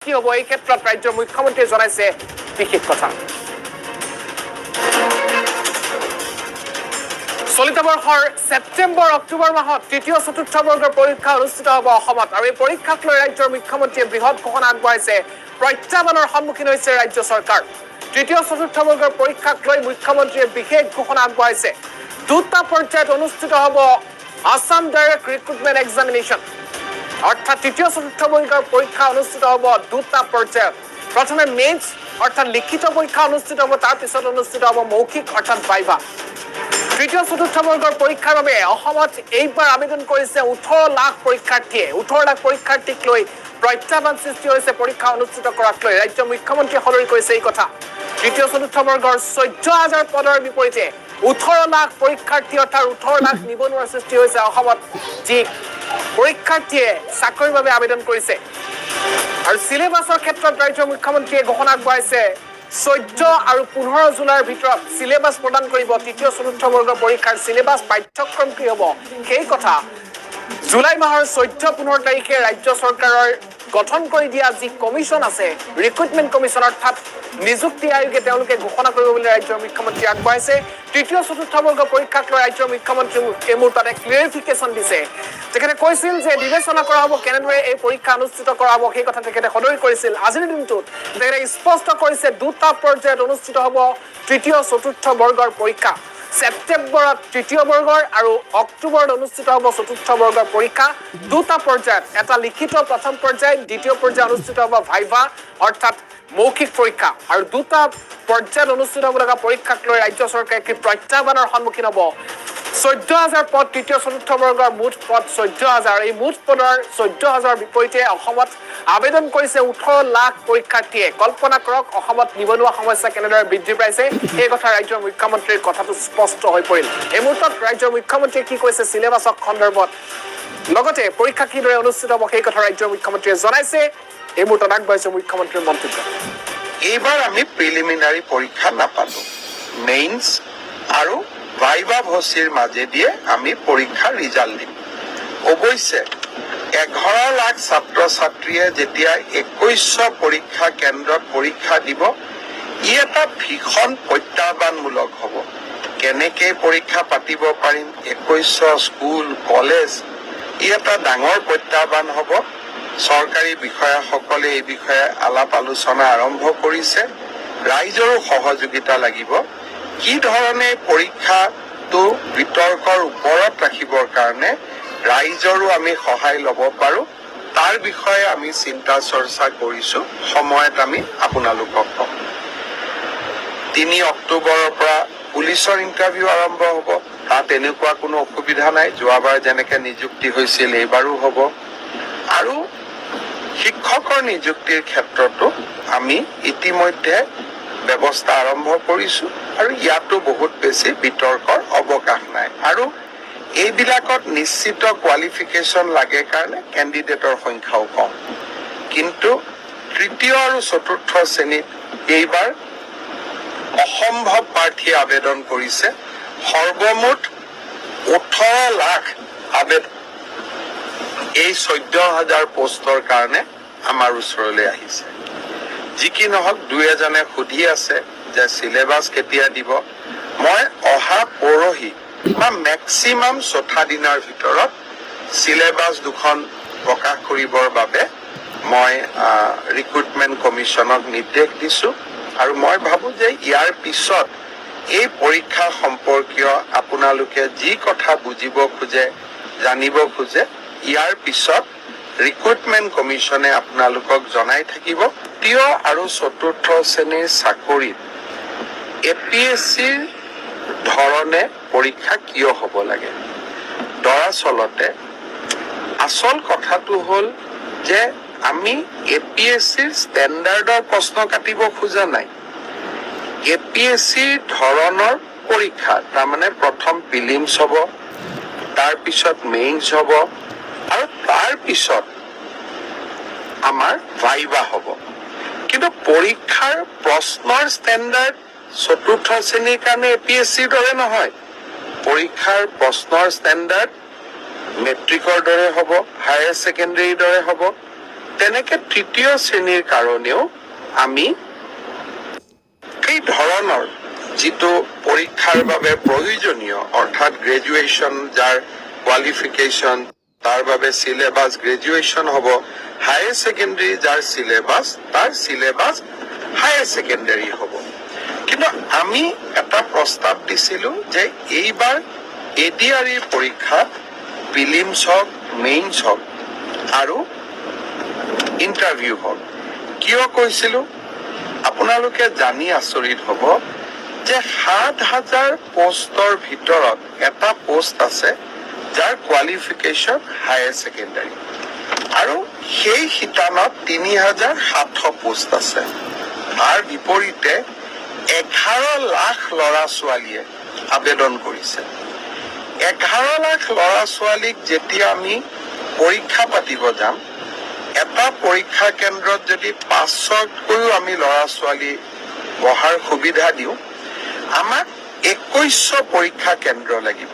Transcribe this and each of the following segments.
কি হ'ব এই ক্ষেত্ৰত ৰাজ্যৰ মুখ্যমন্ত্ৰীয়ে জনাইছে বিশেষ কথা চলিত বৰ্ষৰ ছেপ্টেম্বৰ অক্টোবৰ মাহত তৃতীয় চতুৰ্থ বৰ্গৰ পৰীক্ষা অনুষ্ঠিত হ'ব অসমত আৰু এই পৰীক্ষাক লৈ ৰাজ্যৰ মুখ্যমন্ত্ৰীয়ে বৃহৎ ঘোষণা আগবঢ়াইছে প্ৰত্যাহ্বানৰ সন্মুখীন হৈছে ৰাজ্য চৰকাৰ তৃতীয় চতুৰ্থ বৰ্গৰ পৰীক্ষাক লৈ মুখ্যমন্ত্ৰীয়ে বিশেষ ঘোষণা আগবঢ়াইছে দুটা পৰ্যায়ত অনুষ্ঠিত হ'ব আসাম ডাইৰেক্ট ৰিক্ৰুটমেণ্ট এক্সামিনেশ্যন অৰ্থাৎ তৃতীয় চতুৰ্থ বৰ্গৰ পৰীক্ষা অনুষ্ঠিত হ'ব দুটা পৰ্যায়ত প্ৰথমে মেইনছ অৰ্থাৎ লিখিত পৰীক্ষা অনুষ্ঠিত হ'ব তাৰ পিছত অনুষ্ঠিত হ'ব মৌখিক অৰ্থাৎ ভাইভা তৃতীয় চতুৰ্থ বৰ্গৰ পৰীক্ষাৰ বাবে অসমত এইবাৰ আবেদন কৰিছে 18 লাখ পৰীক্ষাৰ্থীয়ে 18 লাখ পৰীক্ষাৰ্থীক লৈ প্ৰত্যাহ্বান সৃষ্টি হৈছে পৰীক্ষা অনুষ্ঠিত কৰাক লৈ ৰাজ্য মুখ্যমন্ত্ৰীয়ে সদৰি কৰিছে এই কথা তৃতীয় চতুৰ্থ বৰ্গৰ 14000 পদৰ বিপৰীতে 18 লাখ পৰীক্ষাৰ্থী অৰ্থাৎ 18 লাখ নিবনুৱাৰ সৃষ্টি হৈছে অসমত যি পৰীক্ষাৰ্থীয়ে চাকৰিৰ বাবে আবেদন কৰিছে আৰু সিলেবাছৰ ক্ষেত্ৰত ৰাজ্যৰ মুখ্যমন্ত্ৰীয়ে ঘোষণা আগবঢ়াইছে 14 আৰু 15 জুলাইৰ ভিতৰত সিলেবাছ প্ৰদান কৰিব তৃতীয় চতুৰ্থ বৰ্গৰ পৰীক্ষাৰ সিলেবাছ পাঠ্যক্ৰম কি হ'ব সেই কথা জুলাই মাহৰ 14-15 তাৰিখে ৰাজ্য চৰকাৰৰ গঠন কৰি দিয়া যি কমিছন আছে ৰিক্ৰুটমেণ্ট কমিছন অৰ্থাৎ নিযুক্তি আয়োগে তেওঁলোকে ঘোষণা কৰিব বুলি ৰাজ্যৰ মুখ্যমন্ত্ৰী আগবঢ়াইছে তৃতীয় চতুৰ্থ বৰ্গৰ পৰীক্ষাক লৈ ৰাজ্যৰ মুখ্যমন্ত্ৰী এই মুহূৰ্তত এক ক্লিয়াৰিফিকেশ্যন দিছে তেখেতে কৈছিল যে বিবেচনা কৰা হ'ব কেনেদৰে এই পৰীক্ষা অনুষ্ঠিত কৰা হ'ব সেই কথা তেখেতে সদৰি কৰিছিল আজিৰ দিনটোত তেখেতে স্পষ্ট কৰিছে দুটা পৰ্যায়ত অনুষ্ঠিত হ'ব তৃতীয় চতুৰ্থ বৰ্গৰ পৰীক্ষা ছেপ্টেম্বৰত তৃতীয় বৰ্গৰ আৰু অক্টোবৰত অনুষ্ঠিত হ'ব চতুৰ্থ বৰ্গৰ পৰীক্ষা দুটা পৰ্যায়ত এটা লিখিত প্ৰথম পৰ্যায় দ্বিতীয় পৰ্যায় অনুষ্ঠিত হ'ব ভাইভা অৰ্থাৎ মৌখিক পৰীক্ষা আৰু দুটা পৰ্যায়ত অনুষ্ঠিত হ'ব লগা পৰীক্ষাক লৈ ৰাজ্য চৰকাৰে কি প্ৰত্যাহ্বানৰ সন্মুখীন হ'ব 14000 পদ তৃতীয় চতুৰ্থ বৰ্গৰ মুঠ পদ 14000 এই মুঠ পদৰ 14000 বিপৰীতে অসমত আবেদন কৰিছে 18 লাখ পৰীক্ষাৰ্থীয়ে কল্পনা কৰক অসমত নিবনুৱা সমস্যা কেনেদৰে বৃদ্ধি পাইছে এই কথা ৰাজ্যৰ মুখ্যমন্ত্ৰীৰ কথাটো স্পষ্ট হৈ পৰিল এই মুহূৰ্তত ৰাজ্যৰ মুখ্যমন্ত্ৰীয়ে কি কৈছে সিলেবাছক সন্দৰ্ভত লগতে পৰীক্ষা কিদৰে অনুষ্ঠিত হ'ব সেই কথা ৰাজ্যৰ মুখ্যমন্ত্ৰীয়ে জনাইছে এই মুহূৰ্তত আগবাঢ়িছে মুখ্যমন্ত্ৰীৰ মন্তব্য এইবাৰ আমি প্ৰিলিমিনাৰী পৰীক্ষা নাপালো মেইনছ আৰু ভাইভা ভচিৰ মাজেদিয়ে আমি পৰীক্ষাৰ ৰিজাল্ট দিম অৱশ্যে 11 লাখ ছাত্ৰ ছাত্ৰীয়ে যেতিয়া 2100 পৰীক্ষা কেন্দ্ৰত পৰীক্ষা দিব ই এটা ভীষণ প্ৰত্যাহ্বানমূলক হ'ব কেনেকৈ পৰীক্ষা পাতিব পাৰিম 2100 স্কুল কলেজ ই এটা ডাঙৰ প্ৰত্যাহ্বান হ'ব চৰকাৰী বিষয়াসকলে এই বিষয়ে আলাপ আলোচনা আৰম্ভ কৰিছে ৰাইজৰো সহযোগিতা লাগিব কি ধৰণে পৰীক্ষাটো বিতৰ্কৰ ওপৰত ৰাখিবৰ কাৰণে ৰাইজৰো আমি সহায় ল'ব পাৰো তাৰ বিষয়ে আমি চিন্তা চৰ্চা কৰিছো সময়ত আমি আপোনালোকক কম 3 অক্টোবৰৰ পৰা পুলিচৰ ইণ্টাৰভিউ আৰম্ভ হ'ব তাত এনেকুৱা কোনো অসুবিধা নাই যোৱাবাৰ যেনেকৈ নিযুক্তি হৈছিল এইবাৰো হ'ব আৰু শিক্ষকৰ নিযুক্তিৰ ক্ষেত্ৰতো আমি ইতিমধ্যে ব্যৱস্থা আৰম্ভ কৰিছো আৰু ইয়াতো বহুত বেছি বিতৰ্কৰ অৱকাশ নাই আৰু এইবিলাকত নিশ্চিত কোৱালিফিকেশ্যন লাগে কাৰণে কেণ্ডিডেটৰ সংখ্যাও কম কিন্তু তৃতীয় আৰু চতুৰ্থ শ্ৰেণীত এইবাৰ অসম্ভৱ প্ৰাৰ্থীয়ে আবেদন কৰিছে সৰ্বমুঠ 18 লাখ আবেদন এই 14000 পোষ্টৰ কাৰণে আমাৰ ওচৰলৈ আহিছে যি কি নহওক দুই এজনে সুধি আছে যে সিলেবাছ কেতিয়া দিব মই অহা পৰহি বা মেক্সিমাম 4 দিনৰ ভিতৰত সিলেবাছ দুখন প্ৰকাশ কৰিবৰ বাবে মই ৰিক্ৰুটমেণ্ট কমিছনক নিৰ্দেশ দিছো আৰু মই ভাবো যে ইয়াৰ পিছত এই পৰীক্ষা সম্পৰ্কীয় আপোনালোকে যি কথা বুজিব খোজে জানিব খোজে ইয়াৰ পিছত ৰিক্ৰুটমেণ্ট কমিছনে আপোনালোকক জনাই থাকিব তৃতীয় আৰু চতুৰ্থ শ্ৰেণীৰ চাকৰিত এপিএছচিৰ ধৰণে পৰীক্ষা কিয় হ'ব লাগে দৰাচলতে আসল কথাটো হ'ল যে আমি এপিএছচিৰ ষ্টেণ্ডাৰ্ডৰ প্ৰশ্ন কাটিব খোজা নাই এপিএছচিৰ ধৰণৰ পৰীক্ষা তাৰমানে প্ৰথম প্ৰিলিমছ হ'ব তাৰপিছত মেইনছ হ'ব আৰু তাৰপিছত আমাৰ ভাইভা হ'ব কিন্তু পৰীক্ষাৰ প্ৰশ্নৰ ষ্টেণ্ডাৰ্ড চতুৰ্থ শ্ৰেণীৰ কাৰণে এপিএছচিৰ দৰে নহয় পৰীক্ষাৰ প্ৰশ্নৰ ষ্টেণ্ডাৰ্ড মেট্ৰিকৰ দৰে হ'ব হায়াৰ ছেকেণ্ডেৰীৰ দৰে হ'ব তেনেকে তৃতীয় শ্ৰেণীৰ কাৰণেও আমি এই ধৰণৰ যিটো পৰীক্ষাৰ বাবে প্ৰয়োজনীয় অৰ্থাৎ গ্ৰেজুৱেশ্যন যাৰ কোৱালিফিকেশ্যন তাৰ বাবে সিলেবাস গ্ৰেজুৱেশ্যন হ'ব হায়াৰ ছেকেণ্ডাৰী যাৰ সিলেবাস তাৰ সিলেবাস হায়াৰ ছেকেণ্ডাৰী হ'ব কিন্তু আমি এটা প্ৰস্তাৱ দিছিলো যে এইবাৰ এডিআৰই পৰীক্ষাত প্ৰিলিমছ হওক মেইনছ হওক আৰু ইণ্টাৰভিউ হওক কিয় কৈছিলো আপোনালোকে জানি আচৰিত হ'ব যে ৭,০০০ পোষ্টৰ ভিতৰত এটা পোষ্ট আছে যাৰ কোৱালিফিকেশ্যন হায়াৰ ছেকেণ্ডাৰী আৰু সেই শিতানত ৩,৭০০ পোষ্ট আছে তাৰ বিপৰীতে ১১ লাখ ল'ৰা ছোৱালীয়ে আবেদন কৰিছে ১১ লাখ ল'ৰা ছোৱালীক যেতিয়া আমি পৰীক্ষা পাতিব যাম এটা পৰীক্ষা কেন্দ্ৰত যদি ৫০০কৈও আমি ল'ৰা ছোৱালী বহাৰ সুবিধা দিওঁ আমাক ২১০০ পৰীক্ষা কেন্দ্ৰ লাগিব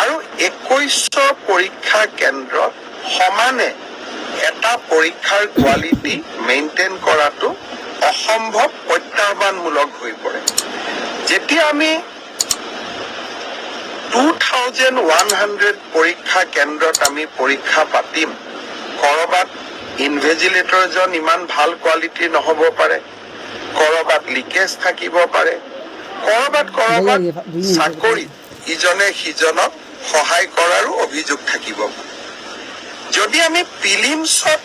আৰু ২১০০ পৰীক্ষা কেন্দ্ৰত সমানে এটা পৰীক্ষাৰ কোৱালিটি মেইনটেইন কৰাটো অসম্ভৱ প্ৰত্যাহ্বানমূলক হৈ পৰে যেতিয়া আমি 2,100 পৰীক্ষা কেন্দ্ৰত আমি পৰীক্ষা পাতিম কৰবাত ইনভেজিলেটৰজন ইমান ভাল কোৱালিটি নহ'ব পাৰে কৰবাত লিকেজ থাকিব পাৰে কৰবাত চাকৰি ইজনে সিজনক সহায় কৰাৰো অভিযোগ থাকিব যদি আমি প্ৰিলিমছত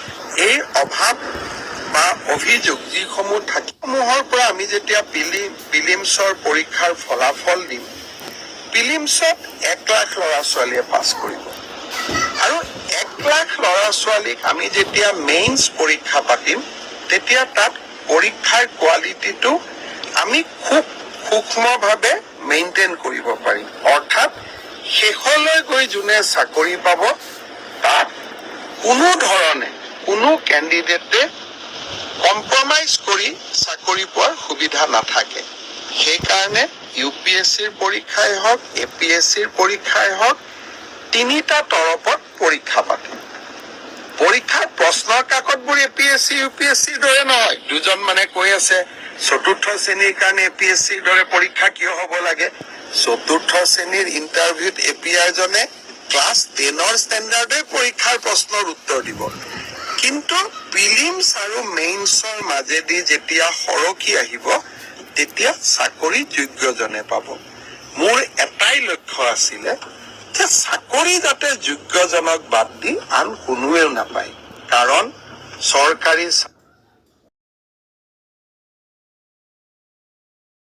এই অভাৱ বা অভিযোগ যিসমূহ থাকিসমূহৰ পৰা আমি যেতিয়া প্ৰিলিমছৰ পৰীক্ষাৰ ফলাফল দিম প্ৰিলিমছত ১ লাখ ল'ৰা ছোৱালীয়ে পাছ কৰিব আৰু ১ লাখ ল'ৰা ছোৱালীক আমি যেতিয়া মেইনছ পৰীক্ষা পাতিম তেতিয়া তাত পৰীক্ষাৰ কোৱালিটিটো আমি খুব সূক্ষ্মভাৱে মেইনটেইন কৰিব পাৰিম অৰ্থাৎ শেষলৈ গৈ যোনে চাকৰি পাব তাত কোনো ধৰণে কোনো কেণ্ডিডেটে কম্প্ৰমাইজ কৰি চাকৰি পোৱাৰ সুবিধা নাথাকে সেইকাৰণে UPSCৰ পৰীক্ষাই হওক APSCৰ পৰীক্ষাই হওক তিনিটা তৰফত পৰীক্ষা পাতে পৰীক্ষাৰ প্ৰশ্নৰ কাকতবোৰ APSC UPSCৰ দৰে নহয় দুজন মানে কৈ আছে চতুৰ্থ শ্ৰেণীৰ কাৰণে APSCৰ দৰে পৰীক্ষা কিয় হ'ব লাগে চতুৰ্থ শ্ৰেণীৰ ইণ্টাৰভিউত APR জনে ক্লাছ 10ৰ ষ্টেণ্ডাৰ্ডে পৰীক্ষাৰ প্ৰশ্নৰ উত্তৰ দিব কিন্তু প্ৰিলিমছ আৰু মেইনছৰ মাজেদি যেতিয়া সৰকি আহিব তেতিয়া চাকৰি যোগ্যজনে পাব মোৰ এটাই লক্ষ্য আছিলে যে চাকৰি যাতে যোগ্যজনক বাদ দি আন কোনোৱেও নাপায় কাৰণ চৰকাৰী